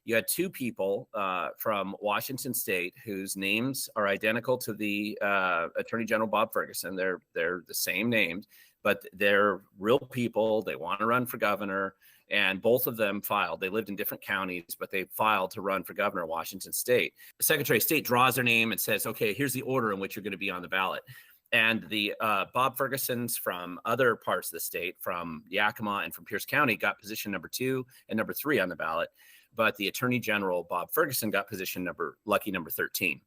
you had two people from Washington State whose names are identical to the Attorney General Bob Ferguson. They're the same names, but they're real people. They want to run for governor, and both of them filed. They lived in different counties, but they filed to run for governor of Washington State. The Secretary of State draws their name and says, okay, here's the order in which you're going to be on the ballot. And the Bob Fergusons from other parts of the state, from Yakima and from Pierce County, got position number 2 and number 3 on the ballot. But the Attorney General, Bob Ferguson, got position lucky number 13.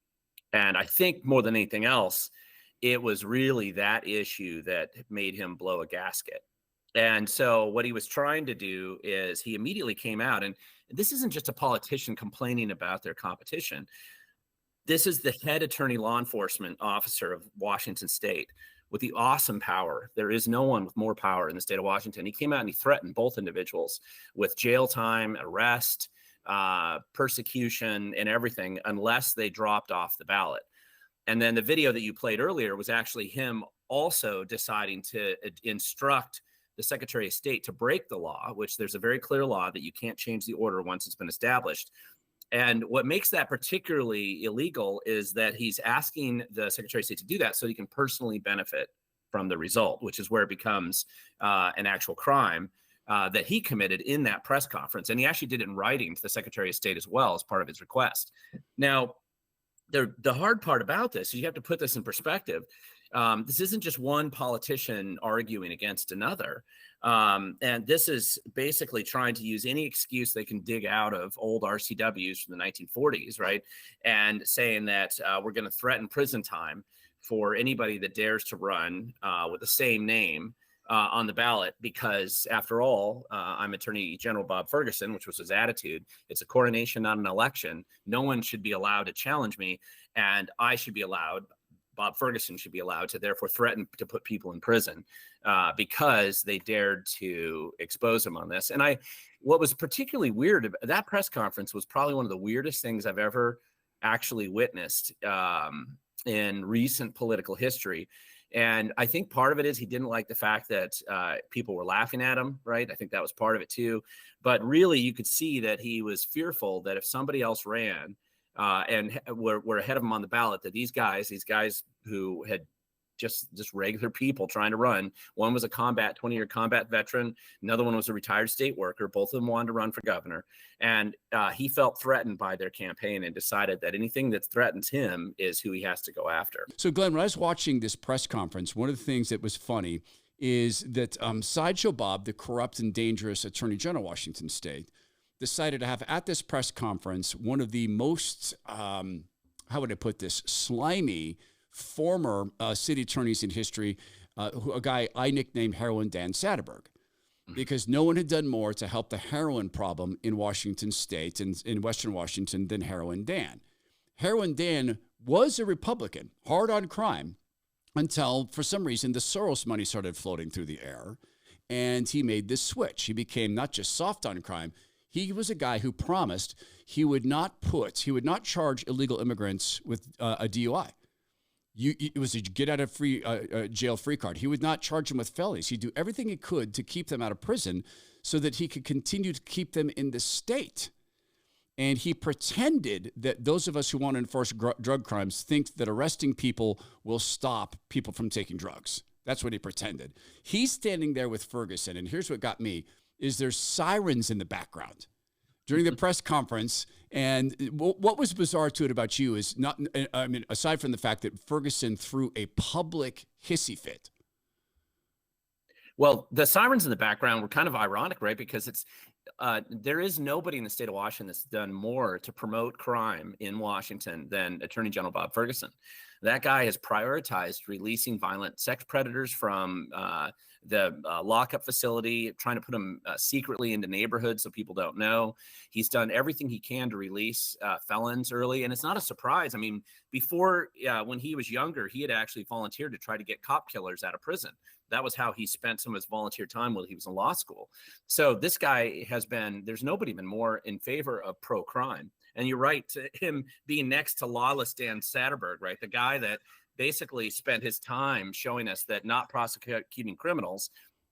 And I think more than anything else, it was really that issue that made him blow a gasket. And so what he was trying to do is he immediately came out, and this isn't just a politician complaining about their competition. This is the head attorney law enforcement officer of Washington State with the awesome power. There is no one with more power in the state of Washington. He came out and he threatened both individuals with jail time, arrest, persecution, and everything unless they dropped off the ballot. And then the video that you played earlier was actually him also deciding to instruct the Secretary of State to break the law, which there's a very clear law that you can't change the order once it's been established. And what makes that particularly illegal is that he's asking the Secretary of State to do that so he can personally benefit from the result, which is where it becomes an actual crime that he committed in that press conference. And he actually did it in writing to the Secretary of State as well as part of his request. Now, the hard part about this is you have to put this in perspective. This isn't just one politician arguing against another. And this is basically trying to use any excuse they can dig out of old RCWs from the 1940s, right? And saying that we're going to threaten prison time for anybody that dares to run with the same name on the ballot, because after all, I'm Attorney General Bob Ferguson, which was his attitude. It's a coronation, not an election. No one should be allowed to challenge me, and I should be allowed, Bob Ferguson should be allowed to therefore threaten to put people in prison because they dared to expose him on this. And what was particularly weird, that press conference was probably one of the weirdest things I've ever actually witnessed in recent political history. And I think part of it is he didn't like the fact that people were laughing at him, right? I think that was part of it too. But really, you could see that he was fearful that if somebody else ran and were ahead of him on the ballot, that these guys who had just regular people trying to run. One was a 20-year combat veteran. Another one was a retired state worker. Both of them wanted to run for governor. And he felt threatened by their campaign and decided that anything that threatens him is who he has to go after. So, Glenn, when I was watching this press conference, one of the things that was funny is that Sideshow Bob, the corrupt and dangerous Attorney General of Washington State, decided to have at this press conference one of the most, how would I put this, slimy former city attorneys in history, a guy I nicknamed Heroin Dan Satterberg, because no one had done more to help the heroin problem in Washington State and in Western Washington than Heroin Dan. Heroin Dan was a Republican, hard on crime, until for some reason the Soros money started floating through the air, and he made this switch. He became not just soft on crime. He was a guy who promised he would not charge illegal immigrants with a DUI. It was a get out of jail free card. He would not charge them with felonies. He'd do everything he could to keep them out of prison so that he could continue to keep them in the state. And he pretended that those of us who want to enforce drug crimes think that arresting people will stop people from taking drugs. That's what he pretended. He's standing there with Ferguson, and here's what got me, is there's sirens in the background during the press conference. And what was bizarre to it about you is not, I mean, aside from the fact that Ferguson threw a public hissy fit. Well, the sirens in the background were kind of ironic, right? Because there is nobody in the state of Washington that's done more to promote crime in Washington than Attorney General Bob Ferguson. That guy has prioritized releasing violent sex predators from the lockup facility, trying to put them secretly into neighborhoods so people don't know. He's done everything he can to release felons early. And it's not a surprise. I mean, before, when he was younger, he had actually volunteered to try to get cop killers out of prison. That was how he spent some of his volunteer time while he was in law school. So this guy there's nobody been more in favor of pro-crime. And you're right, to him being next to lawless Dan Satterberg, right? The guy that basically spent his time showing us that not prosecuting criminals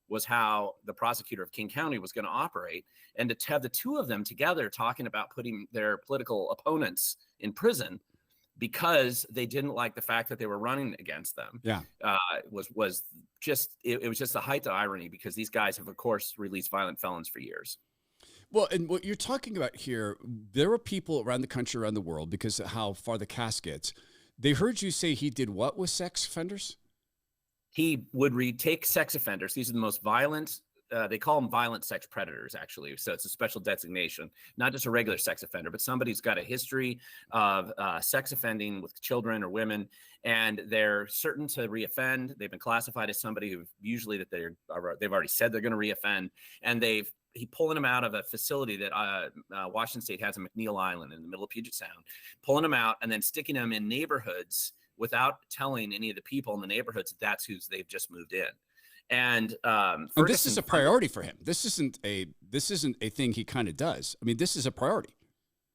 was how the prosecutor of King County was going to operate. And to have the two of them together talking about putting their political opponents in prison because they didn't like the fact that they were running against them, was just it was just the height of irony, because these guys have, of course, released violent felons for years. Well, and what you're talking about here, there are people around the country, around the world, because of how far the cast gets. They heard you say he did what with sex offenders? He would take sex offenders. These are the most violent. They call them violent sex predators, actually. So it's a special designation, not just a regular sex offender, but somebody who's got a history of sex offending with children or women, and they're certain to reoffend. They've been classified as somebody who usually that they've already said they're going to reoffend, and he's pulling them out of a facility that Washington State has in McNeil Island in the middle of Puget Sound, pulling them out and then sticking them in neighborhoods without telling any of the people in the neighborhoods that that's who they've just moved in. And this is a priority for him. This isn't a thing he kind of does. I mean, this is a priority.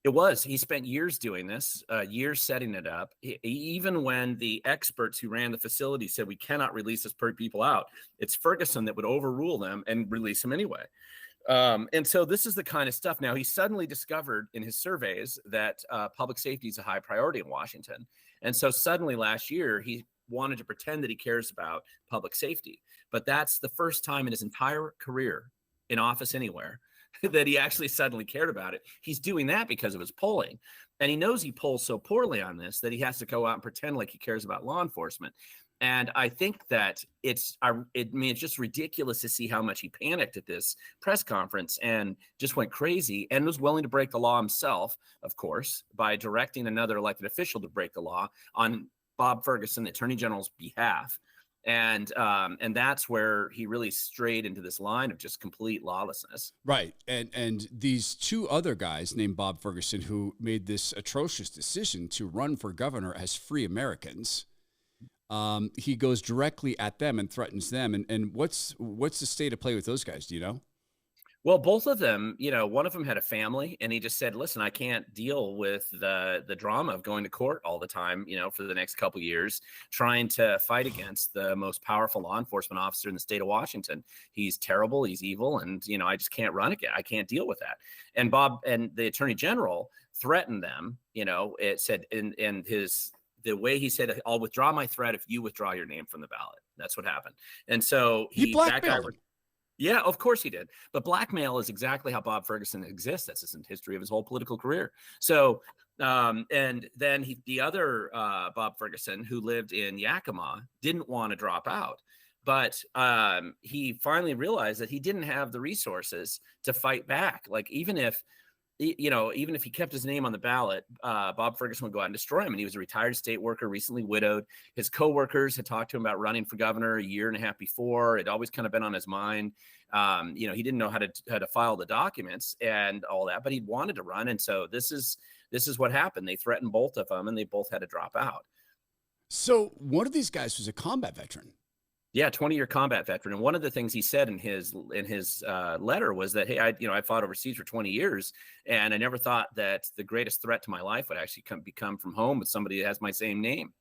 It was. He spent years doing this, years setting it up. Even when the experts who ran the facility said we cannot release this people out, it's Ferguson that would overrule them and release them anyway. And so this is the kind of stuff. Now, he suddenly discovered in his surveys that public safety is a high priority in Washington. And so suddenly last year, he wanted to pretend that he cares about public safety. But that's the first time in his entire career in office anywhere that he actually suddenly cared about it. He's doing that because of his polling. And he knows he polls so poorly on this that he has to go out and pretend like he cares about law enforcement. And I think that it's just ridiculous to see how much he panicked at this press conference and just went crazy and was willing to break the law himself, of course, by directing another elected official to break the law on Bob Ferguson, the Attorney General's behalf. And that's where he really strayed into this line of just complete lawlessness. Right. And these two other guys named Bob Ferguson, who made this atrocious decision to run for governor as free Americans, he goes directly at them and threatens them. And what's the state of play with those guys? Do you know? Well, both of them, one of them had a family, and he just said, listen, I can't deal with the drama of going to court all the time, for the next couple of years, trying to fight against the most powerful law enforcement officer in the state of Washington. He's terrible. He's evil. And, I just can't run again. I can't deal with that. And Bob and the Attorney General threatened them. It said the way he said, I'll withdraw my threat if you withdraw your name from the ballot. That's what happened. And so he blackmailed him. Yeah, of course he did. But blackmail is exactly how Bob Ferguson exists. That's his history of his whole political career. So, and then the other Bob Ferguson, who lived in Yakima, didn't want to drop out. But he finally realized that he didn't have the resources to fight back. Like, even if he kept his name on the ballot, Bob Ferguson would go out and destroy him. And he was a retired state worker, recently widowed. His coworkers had talked to him about running for governor a year and a half before. It always kind of been on his mind. He didn't know how to file the documents and all that, but he wanted to run. And so this is what happened. They threatened both of them, and they both had to drop out. So one of these guys was a combat veteran. Yeah, 20-year combat veteran. And one of the things he said in his letter was that, hey, I fought overseas for 20 years, and I never thought that the greatest threat to my life would actually become from home with somebody that has my same name.